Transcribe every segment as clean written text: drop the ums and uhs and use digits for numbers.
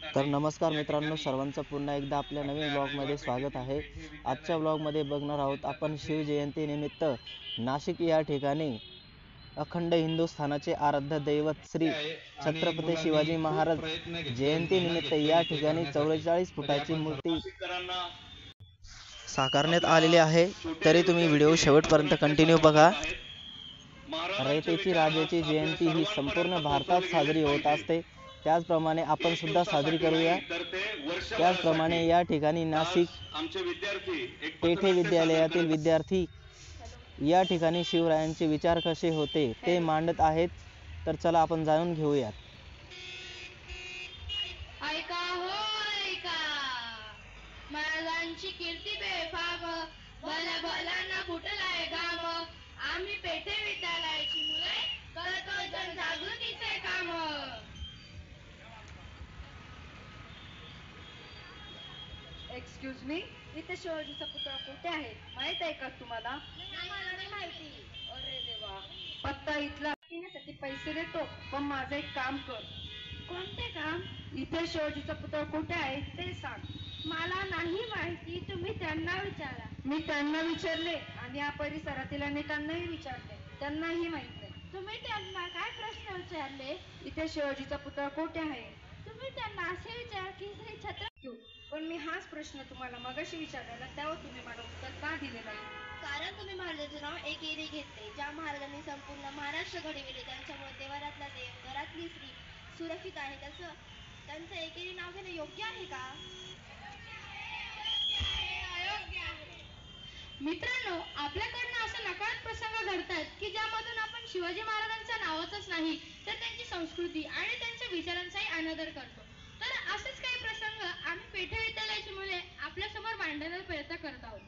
तर नमस्कार मित्रांनो, सर्वांचं पुन्हा एकदा आपल्या नवीन ब्लॉगमध्ये स्वागत आहे। आजच्या ब्लॉगमध्ये बघणार आहोत आपण शिवजयंतीनिमित्त नाशिक या ठिकाणी अखंड हिंदुस्थानाचे आराध्य दैवत श्री छत्रपती शिवाजी महाराज जयंतीनिमित्त या ठिकाणी 44 फुटाची मूर्ती साकारण्यात आलेली आहे। तरी तुम्ही व्हिडिओ शेवटपर्यंत कंटिन्यू बघा। रयतेची राजाची जयंती ही संपूर्ण भारतात साजरी होत असते, त्याचप्रमाणे आपण सुद्धा साजरी करूया। त्याचप्रमाणे या ठिकाणी नाशिक पेठे विद्यालयातील विद्यार्थी या ठिकाणी शिवरायांचे विचार कसे होते ते मांडत आहेत। तर चला आपण जाणून घेऊयात। ऐका हो ऐका, महाराजांची कीर्ती बेफाम, भल्या भल्यांना फुटलाय घाम। आम्ही पेठे विद्यालयाची मुले करतो जनजागृतीचे काम। एक्सक्यूज मी, इथे शिवाजीचा पुतळा कुठे आहे माहित आहे का तुम्हाला? नाही माहिती। अरे देवा, पत्ता इथला येण्यासाठी पैसे देतो, पण माझं एक काम कर। कोणते काम? इथे शिवाजीचा पुतळा कुठे आहे ते सांग। मला नाही माहिती, तुम्ही त्यांना विचारा। मी त्यांना विचारले आणि या परिसरातील अनेकांनाही विचारले, त्यांनाही माहित नाही। तुम्ही त्यांना काय प्रश्न विचारले? इथे शिवाजीचा पुतळा कुठे आहे? तुम्ही त्यांना असे विचार की श्री छत्रपती। पण मी हाच प्रश्न तुम्हाला मगाशी विचारलेला, तेव्हा तुम्ही मला उत्तर का दिले नाही? कारण तुम्ही महाराजांचे नाव एकेरी घेतले। ज्या महाराजांनी संपूर्ण महाराष्ट्र घडविले, त्यांच्यामुळे देवारातला देव घरातली स्त्री सुरक्षित आहे, त्यांचं एकेरी नाव घेणं योग्य आहे का? मित्रांनो, आपल्याकडनं असे नकळत प्रसंग घडतात की ज्यामधून आपण शिवाजी महाराजांच्या नावाचंच नाही तर त्यांची संस्कृती आणि त्यांच्या विचारांचाही अनादर करतो। तर असेच काही प्रसंग आम्ही पेठे विद्यालयाची मुले आपल्या समोर मांडण्याचा प्रयत्न करत आहोत।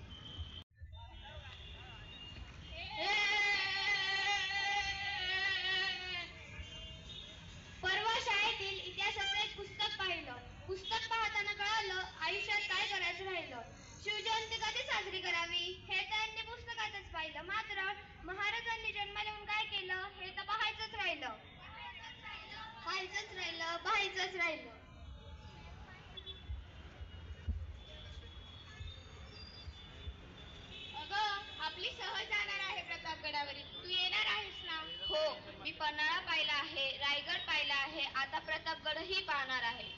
परवा शाळेतील इतिहासाचं एक पुस्तक पाहिलं। पुस्तक पाहताना कळालं आयुष्यात काय करायचं राहिलं। शिवजयंती कधी साजरी करावी हे त्यांनी पुस्तकातच पाहिलं, मात्र महाराजांनी जन्म लिहून काय केलं हे तर पाहायचंच राहिलं। अगं, आपली सहल जाणार आहे प्रतापगडावरील, तू येणार आहेस ना? हो, मी पन्हाळा पाहिला आहे, रायगड पाहिला आहे, आता प्रतापगडही पाहणार आहे।